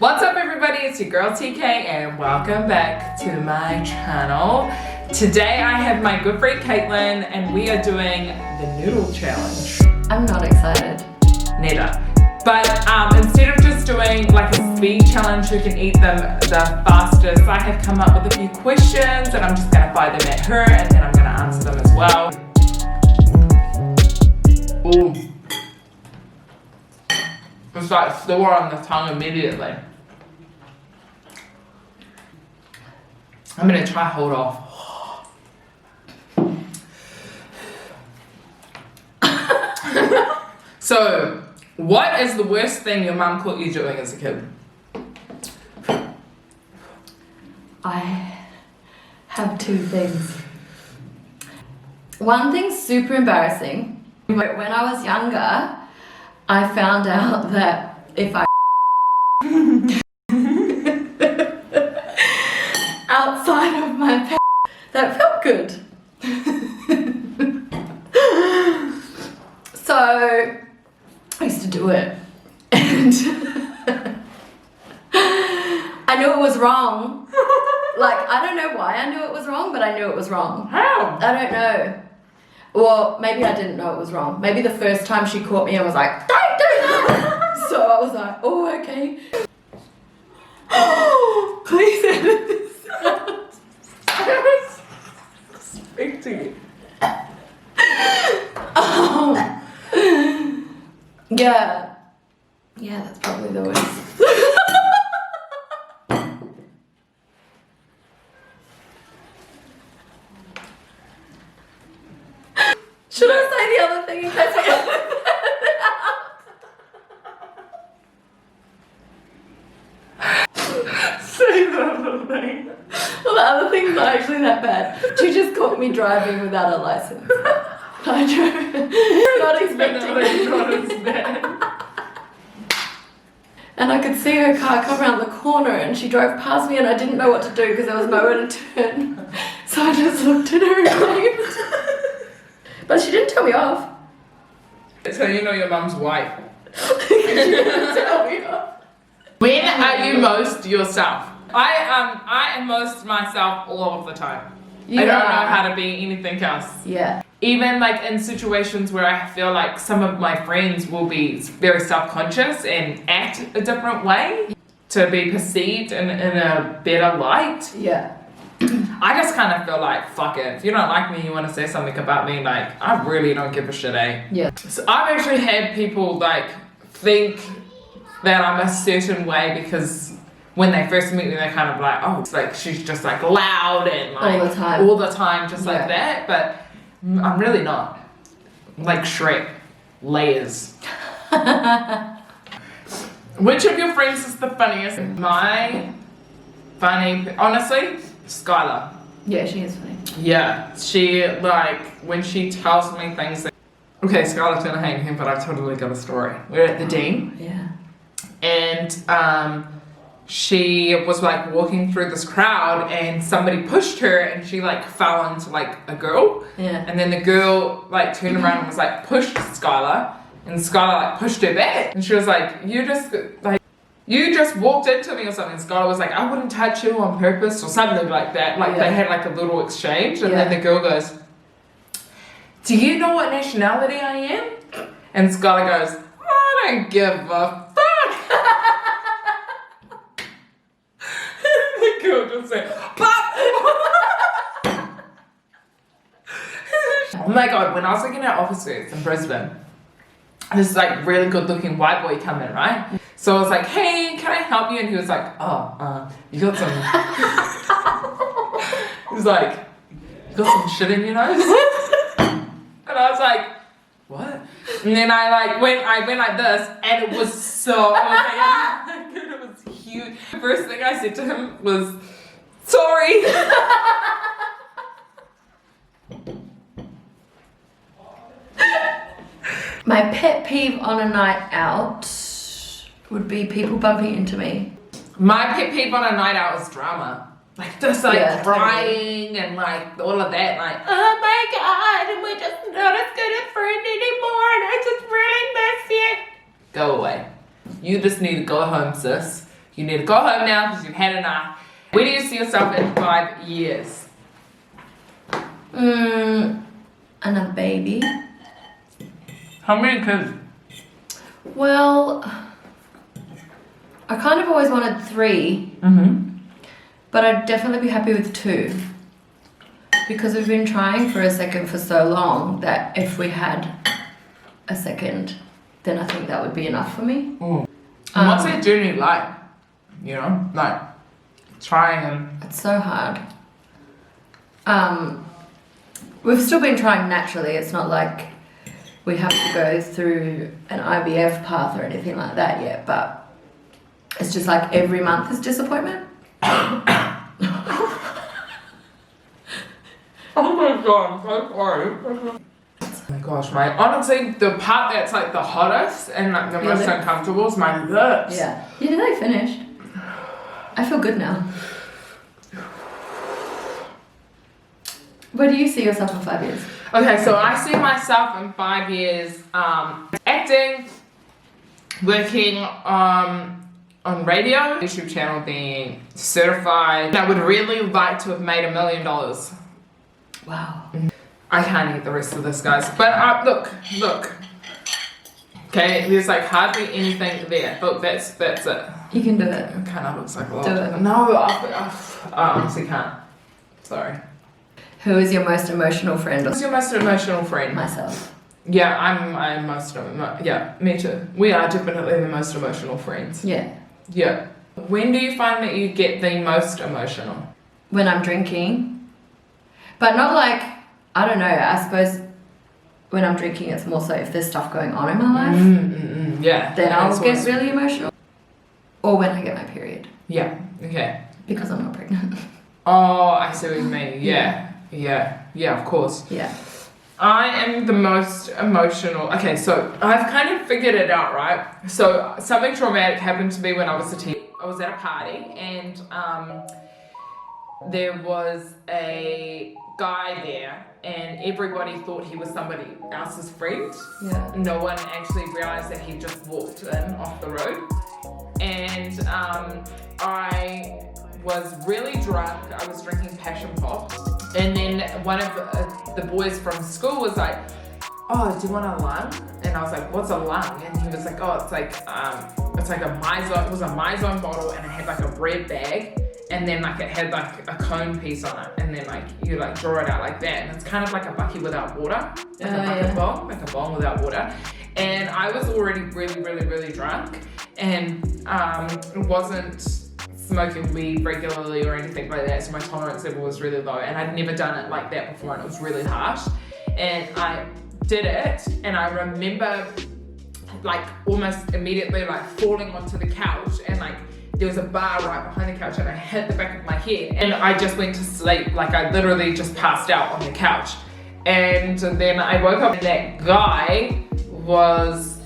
What's up everybody, it's your girl TK and welcome back to my channel. Today I have my good friend Caitlin and we are doing the noodle challenge. I'm not excited. Neither. But instead of just doing like a speed challenge who can eat them the fastest, I have come up with a few questions and I'm just gonna fire them at her and then I'm gonna answer them as well. Ooh. It's like sour on the tongue immediately. I'm gonna try hold off. So, what is the worst thing your mum caught you doing as a kid? I have two things. One thing's super embarrassing. When I was younger, I found out that if I outside of my pants, that felt good. So I used to do it, and I knew it was wrong. Like, I don't know why I knew it was wrong, but I knew it was wrong. How? I don't know. Well, maybe I didn't know it was wrong. Maybe the first time she caught me, I was like, don't do that. So I was like, oh, okay. Oh, please edit this out. I was expecting it. Oh. Yeah. Yeah, that's probably the worst. Should I say the other thing in case I get Say the other thing. Well, the other thing's not actually that bad. She just caught me driving without a license. I drove. Not expecting it. And I could see her car come around the corner and she drove past me and I didn't know what to do because there was nowhere to turn. So I just looked at her and waved. But she didn't tell me off. So you know your mum's white. She didn't tell me off. When are you most yourself? I am most myself all of the time. I don't know how to be anything else. Yeah. Even like in situations where I feel like some of my friends will be very self-conscious and act a different way to be perceived in a better light. Yeah. I just kind of feel like, fuck it. If you don't like me, you want to say something about me, like, I really don't give a shit, eh? Yeah. So I've actually had people like think that I'm a certain way because when they first meet me, they're kind of like, oh, it's like she's just like loud and like all the time, just like that. But I'm really not. I'm like Shrek, layers. Which of your friends is the funniest? My funny, honestly, Skylar. Yeah, she is funny. Yeah, she like when she tells me things. That, okay, Skylar's gonna hate him, but I totally got a story. We're at the Dean. Yeah. And she was like walking through this crowd and somebody pushed her and she like fell into like a girl. Yeah. And then the girl like turned around and was like pushed Skylar and Skylar like pushed her back. And she was like, you just walked into me or something. And Skylar was like, I wouldn't touch you on purpose or something like that. Like they had like a little exchange and then the girl goes, do you know what nationality I am? And Skylar goes, I don't give a fuck. The girl just said, pop! Oh my god, when I was looking at officers in Brisbane, this like really good looking white boy come in, right? So I was like, hey, can I help you? And he was like, oh, you got some... He was like, you got some shit in your nose? And I was like, what? And then I went like this, and it was so okay. It was huge. The first thing I said to him was, sorry. My pet peeve on a night out would be people bumping into me. My pet peeve on a night out is drama. Like just like crying and like all of that, like, oh my god, and we're just not as good a friend anymore and I just really miss you. Go away. You just need to go home, sis. you need to go home now because you've had enough. Where do you see yourself in 5 years? Another baby. How many kids? Well, I kind of always wanted 3, but I'd definitely be happy with 2. Because we've been trying for a second for so long that if we had a second, then I think that would be enough for me. And what's that journey like? You know, like trying and... It's so hard. We've still been trying naturally. It's not like we have to go through an IVF path or anything like that yet, but it's just like every month is disappointment. Oh my god, I'm so sorry. Oh my gosh, honestly, the part that's like the hottest and like the most uncomfortable is my lips. Yeah. Yeah, they finished. I feel good now. Where do you see yourself in 5 years? Okay, so I see myself in 5 years acting, working on radio, YouTube channel, being certified. I would really like to have made $1 million. Wow. I can't eat the rest of this, guys. But look. Okay, there's like hardly anything there. Look, that's it. You can do it. It kind of looks like a lot. Do it. No, I honestly can't. Sorry. Who is your most emotional friend? Who's your most emotional friend? Myself. Yeah, I'm most yeah, me too. We are definitely the most emotional friends. Yeah. Yeah. When do you find that you get the most emotional? When I'm drinking. But not like, I don't know, I suppose when I'm drinking it's more so if there's stuff going on in my life. Yeah. Then I'll get really emotional. Or when I get my period. Yeah, okay. Because I'm not pregnant. Oh, I see what you mean. Yeah, of course. Yeah. I am the most emotional. Okay, so I've kind of figured it out, right? So something traumatic happened to me when I was a teen. I was at a party and there was a guy there and everybody thought he was somebody else's friend. Yeah. No one actually realized that he just walked in off the road. And I was really drunk. I was drinking passion pop. And then one of the boys from school was like, oh, do you want a lung? And I was like, what's a lung? And he was like, oh, it's like a Mizone. It was a Mizone bottle and it had like a red bag. And then like it had like a cone piece on it. And then like you like draw it out like that. And it's kind of like a bucket without water. Like a bucket bong, like a bong without water. And I was already really, really, really drunk. And wasn't smoking weed regularly or anything like that, so my tolerance level was really low, and I'd never done it like that before, and it was really harsh. And I did it, and I remember like almost immediately like falling onto the couch, and like there was a bar right behind the couch, and I hit the back of my head, and I just went to sleep. Like I literally just passed out on the couch. And then I woke up and that guy was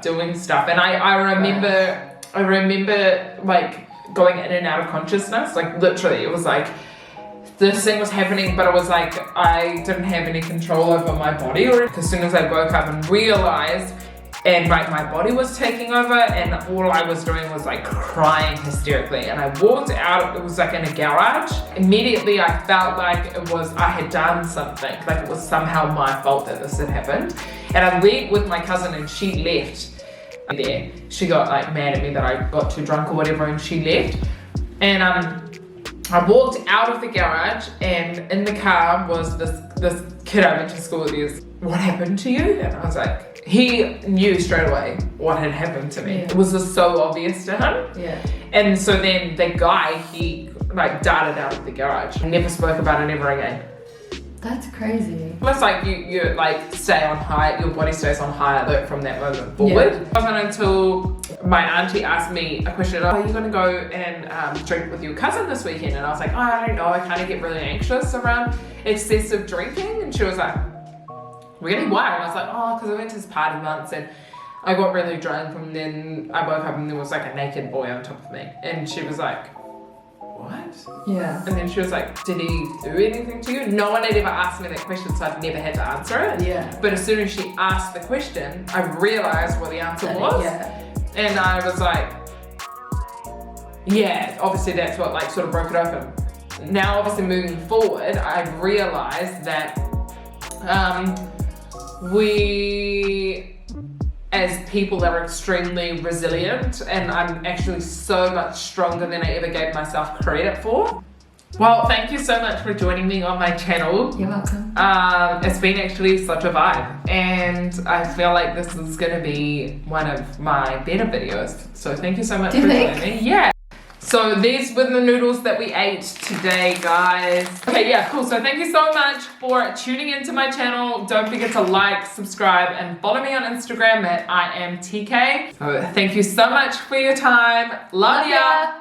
doing stuff. And I remember like going in and out of consciousness, like literally it was like this thing was happening, but it was like I didn't have any control over my body. Or as soon as I woke up and realized, and like my body was taking over, and all I was doing was like crying hysterically. And I walked out, it was like in a garage. Immediately I felt like I had done something, like it was somehow my fault that this had happened. And I went with my cousin and she left there. She got like mad at me that I got too drunk or whatever, and she left. And I walked out of the garage, and in the car was this kid I went to school with. He was, what happened to you? And I was like, he knew straight away what had happened to me. Yeah. It was just so obvious to him. Yeah. And so then the guy, he like darted out of the garage. Never spoke about it ever again. That's crazy. It's like you like stay on high, your body stays on high alert from that moment forward. It wasn't until my auntie asked me a question, are you gonna go and drink with your cousin this weekend? And I was like, oh, I don't know, I kind of get really anxious around excessive drinking. And she was like, really, why? And I was like, oh, because I went to this party once and I got really drunk, and then I woke up and there was like a naked boy on top of me. And she was like, what? what? Yeah. And then she was like, did he do anything to you? No one had ever asked me that question, so I've never had to answer it. Yeah. But as soon as she asked the question, I realized what the answer was. Yeah. And I was like, yeah, obviously that's what like sort of broke it open. Now obviously moving forward, I've realized that we as people are extremely resilient, and I'm actually so much stronger than I ever gave myself credit for. Well, thank you so much for joining me on my channel. You're welcome. It's been actually such a vibe, and I feel like this is gonna be one of my better videos. So thank you so much for joining me. Yeah. So these were the noodles that we ate today, guys. Okay, yeah, cool. So thank you so much for tuning into my channel. Don't forget to like, subscribe, and follow me on Instagram at IamTK. So thank you so much for your time. Love ya.